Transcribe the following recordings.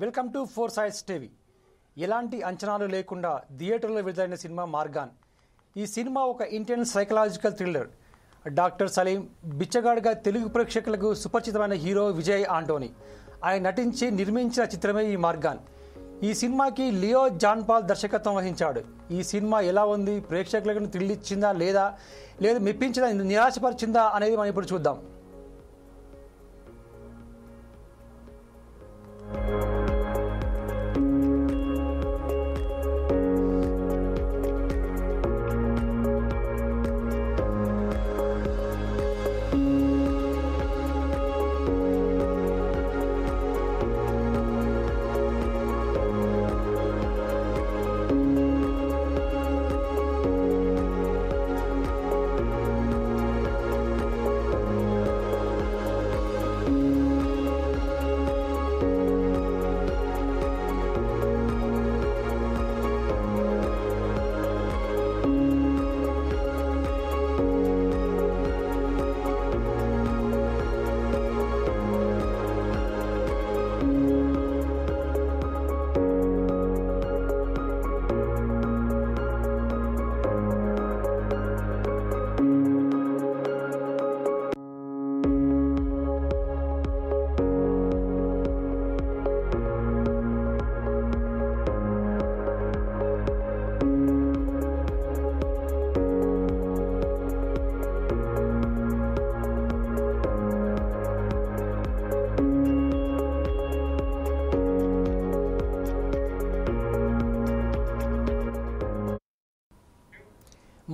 Welcome to four sides TV. ఎలాంటి అంచనాలు లేకుండా థియేటర్లో విడుదలైన సినిమా మార్గాన్. ఈ సినిమా ఒక intense psychological thriller. Doctor Saleem బిచ్చగాడుగా తెలుగు ప్రేక్షకులకు సుపరిచితమైన హీరో విజయ్ ఆంటోనీ ఆయన నటించి నిర్మించిన చిత్రమే ఈ మార్గాన్. ఈ సినిమాకి లియో జాన్ పాల్ దర్శకత్వం వహించాడు. ఈ సినిమా ఎలా ఉంది, ప్రేక్షకులకు థ్రిల్ ఇచ్చిందా లేదా మెప్పించిందా, నిరాశపరిచిందా అనేది మనం ఇప్పుడు చూద్దాం.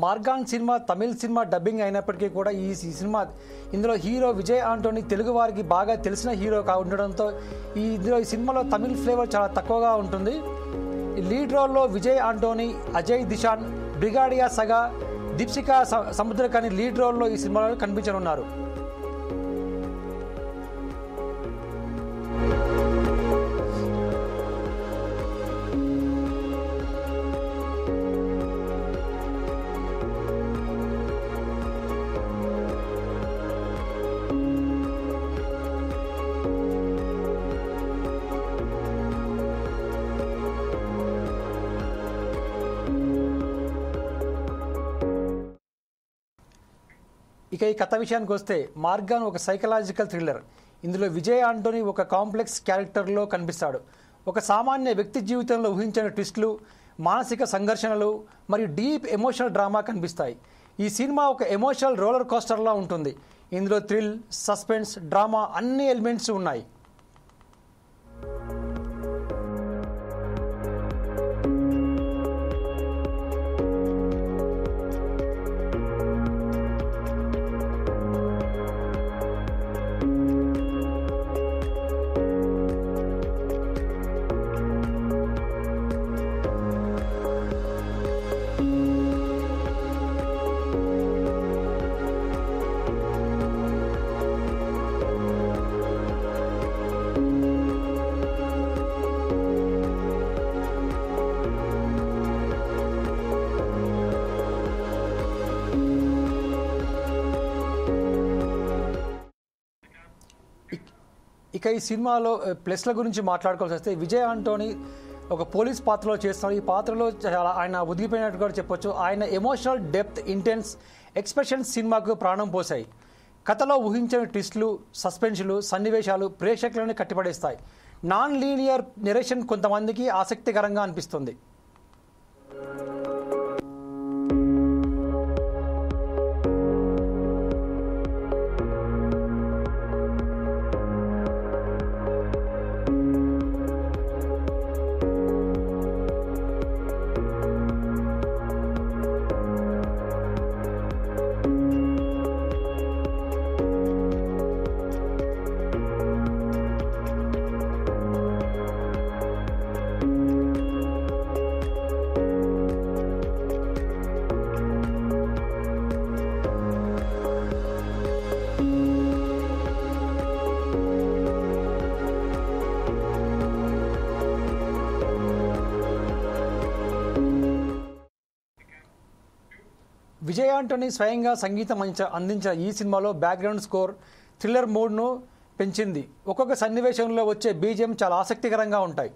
మార్గాన్ సినిమా తమిళ సినిమా డబ్బింగ్ అయినప్పటికీ కూడా ఈ సినిమా ఇందులో హీరో విజయ్ ఆంటోనీ తెలుగు వారికి బాగా తెలిసిన హీరో ఉండడంతో ఈ సినిమాలో తమిళ్ ఫ్లేవర్ చాలా తక్కువగా ఉంటుంది. లీడ్ రోల్లో విజయ్ ఆంటోనీ, అజయ్ దిశాన్, బ్రిగాడియా సగా, దీప్సికా సముద్రకాని లీడ్ రోల్లో ఈ సినిమాలో కనిపించనున్నారు. ఇక ఈ కథ విషయానికి వస్తే మార్గాన్ ఒక సైకలాజికల్ థ్రిల్లర్. ఇందులో విజయ్ ఆంటోనీ ఒక కాంప్లెక్స్ క్యారెక్టర్లో కనిపిస్తాడు. ఒక సామాన్య వ్యక్తి జీవితంలో ఊహించని ట్విస్టులు, మానసిక సంఘర్షణలు మరియు డీప్ ఎమోషనల్ డ్రామా కనిపిస్తాయి. ఈ సినిమా ఒక ఎమోషనల్ రోలర్ కోస్టర్లా ఉంటుంది. ఇందులో థ్రిల్, సస్పెన్స్, డ్రామా అన్ని ఎలిమెంట్స్ ఉన్నాయి. ఇక ఈ సినిమాలో ప్లస్ల గురించి మాట్లాడుకోవాల్సి వస్తే విజయ్ ఆంటోనీ ఒక పోలీస్ పాత్రలో చేస్తున్నారు. ఈ పాత్రలో చాలా ఆయన ఒదిగిపోయినట్టు కూడా చెప్పొచ్చు. ఆయన ఎమోషనల్ డెప్త్, ఇంటెన్స్ ఎక్స్ప్రెషన్స్ సినిమాకు ప్రాణం పోసాయి. కథలో ఊహించని ట్విస్టులు, సస్పెన్షన్లు, సన్నివేశాలు ప్రేక్షకులను కట్టిపడేస్తాయి. నాన్ లీనియర్ నెరేషన్ కొంతమందికి ఆసక్తికరంగా అనిపిస్తుంది. విజయ్ ఆంటోనీ స్వయంగా సంగీతం అందించిన ఈ సినిమాలో బ్యాక్గ్రౌండ్ స్కోర్ థ్రిల్లర్ మూడ్ను పెంచింది. ఒక్కొక్క సన్నివేశంలో వచ్చే బీజిఎం చాలా ఆసక్తికరంగా ఉంటాయి.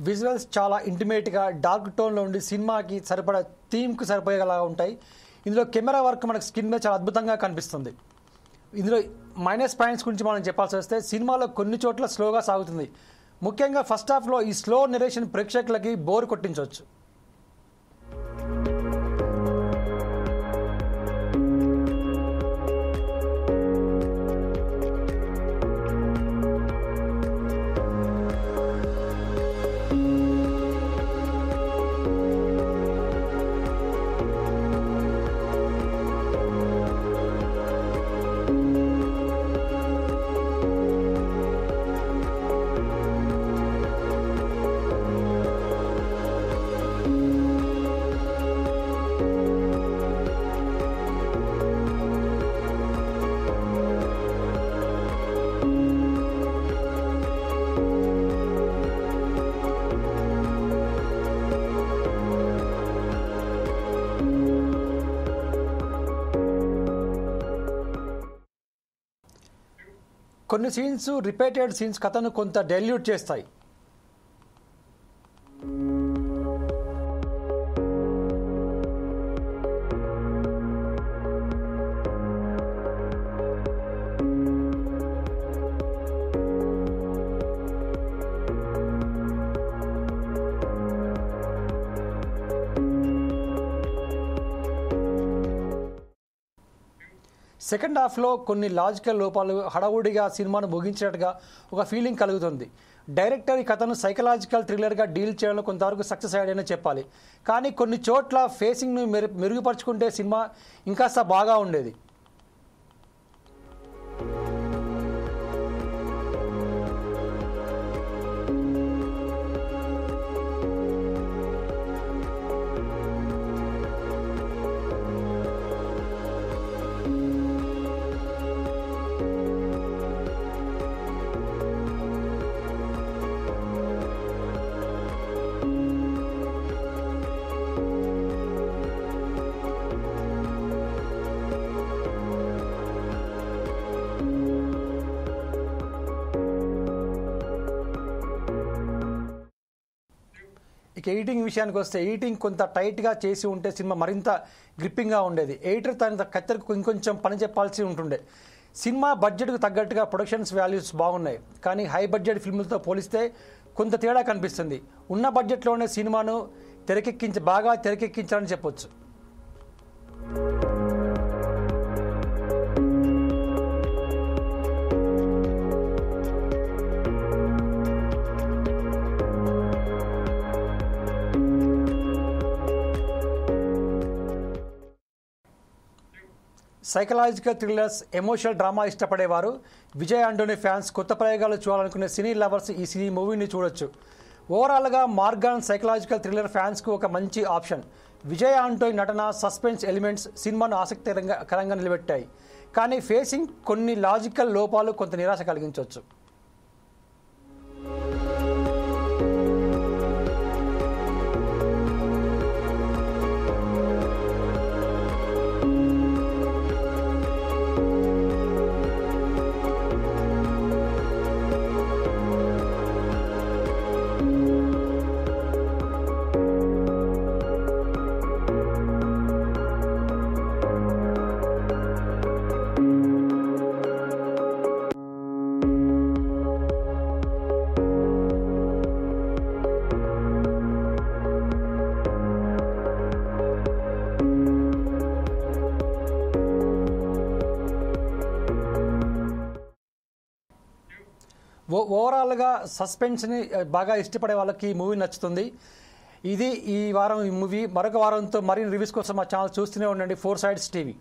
విజువల్స్ చాలా ఇంటిమేట్గా డార్క్ టోన్లో ఉండి సినిమాకి సరిపడా థీమ్కి సరిపోయేలా ఉంటాయి. ఇందులో కెమెరా వర్క్ మనకు స్క్రీన్ మీద చాలా అద్భుతంగా కనిపిస్తుంది. ఇందులో మైనస్ పాయింట్స్ గురించి మనం చెప్పాల్సి వస్తే సినిమాలో కొన్ని చోట్ల స్లోగా సాగుతుంది. ముఖ్యంగా ఫస్ట్ హాఫ్లో ఈ స్లో నెరేషన్ ప్రేక్షకులకి బోర్ కొట్టించవచ్చు. కొన్ని సీన్స్ రిపీటెడ్ సీన్స్ కథను కొంత డైల్యూట్ చేస్తాయి. సెకండ్ హాఫ్లో కొన్ని లాజికల్ లోపాలు హడావుడిగా సినిమాను ముగించినట్టుగా ఒక ఫీలింగ్ కలుగుతుంది. డైరెక్టర్ ఈ కథను సైకలాజికల్ థ్రిల్లర్గా డీల్ చేయడంలో కొంతవరకు సక్సెస్ అయ్యాడనే చెప్పాలి. కానీ కొన్ని చోట్ల ఫేసింగ్ను మెరుగుపరుచుకుంటే సినిమా ఇంకాస్త బాగా ఉండేది. ఇక ఎడిటింగ్ విషయానికి వస్తే ఎడిటింగ్ కొంత టైట్గా చేసి ఉంటే సినిమా మరింత గ్రిప్పింగ్గా ఉండేది. ఎడిటర్ తన కత్తెరకు ఇంకొంచెం పని చెప్పాల్సి ఉంటుండే. సినిమా బడ్జెట్కు తగ్గట్టుగా ప్రొడక్షన్స్ వాల్యూస్ బాగున్నాయి, కానీ హై బడ్జెట్ ఫిల్మ్లతో పోలిస్తే కొంత తేడా కనిపిస్తుంది. ఉన్న బడ్జెట్లోనే సినిమాను బాగా తెరకెక్కించాలని చెప్పొచ్చు. సైకలాజికల్ థ్రిల్లర్స్, ఎమోషనల్ డ్రామా ఇష్టపడేవారు, విజయ్ ఆంటోనీ ఫ్యాన్స్, కొత్త ప్రయోగాలు చూడాలనుకునే సినీ లవర్స్ ఈ మూవీని చూడొచ్చు. ఓవరాల్గా మార్గాన్ సైకలాజికల్ థ్రిల్లర్ ఫ్యాన్స్కు ఒక మంచి ఆప్షన్. విజయ్ ఆంటోనీ నటన, సస్పెన్స్ ఎలిమెంట్స్ సినిమాను ఆసక్తికరంగా నిలబెట్టాయి. కానీ ఫేసింగ్ కొన్ని లాజికల్ లోపాలు కొంత నిరాశ కలిగించవచ్చు. ఓవరాల్గా సస్పెన్స్ని బాగా ఇష్టపడే వాళ్ళకి ఈ మూవీ నచ్చుతుంది. ఇది ఈ వారం ఈ మూవీ. మరొక వారంతో మరిన్ని రివ్యూస్ కోసం మా ఛానల్ చూస్తూనే ఉండండి. 4 Sides TV.